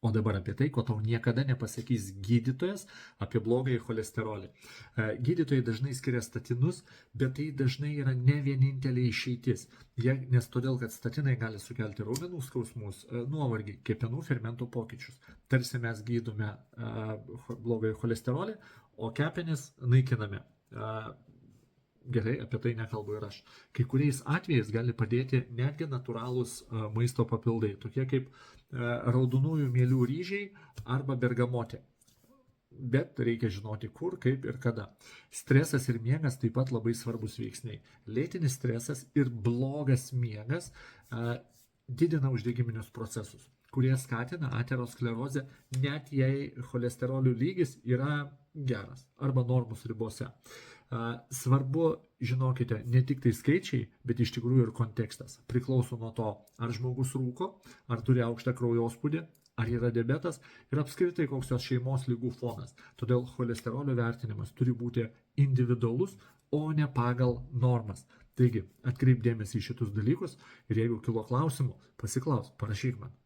O dabar apie tai, ko tau niekada nepasakys gydytojas apie blogąjį cholesterolį. Gydytojai dažnai skiria statinus, bet tai dažnai yra ne vienintelė išeitis. Nes todėl, kad statinai gali sukelti raumenų skausmus, nuovargį, kepenų fermentų pokyčius. Tarsi mes gydome blogąjį cholesterolį, o kepenis naikiname. Gerai, apie tai nekalbu ir aš. Kai kuriais atvejais gali padėti netgi natūralūs maisto papildai, tokie kaip raudonųjų mielių ryžiai arba bergamotė. Bet reikia žinoti kur, kaip ir kada. Stresas ir miegas taip pat labai svarbus veiksniai. Lėtinis stresas ir blogas miegas didina uždegiminius procesus, kurie skatina aterosklerozę, net jei cholesterolio lygis yra geras arba normos ribose. Svarbu, žinokite, ne tik tai skaičiai, bet iš tikrųjų ir kontekstas. Priklauso nuo to, ar žmogus rūko, ar turi aukštą kraujospūdį, ar yra diabetas ir apskritai koks jos šeimos lygų fonas. Todėl cholesterolio vertinimas turi būti individualus, o ne pagal normas. Taigi, atkreip dėmesį į šitus dalykus ir jeigu kilo klausimų, pasiklaus, parašyk man.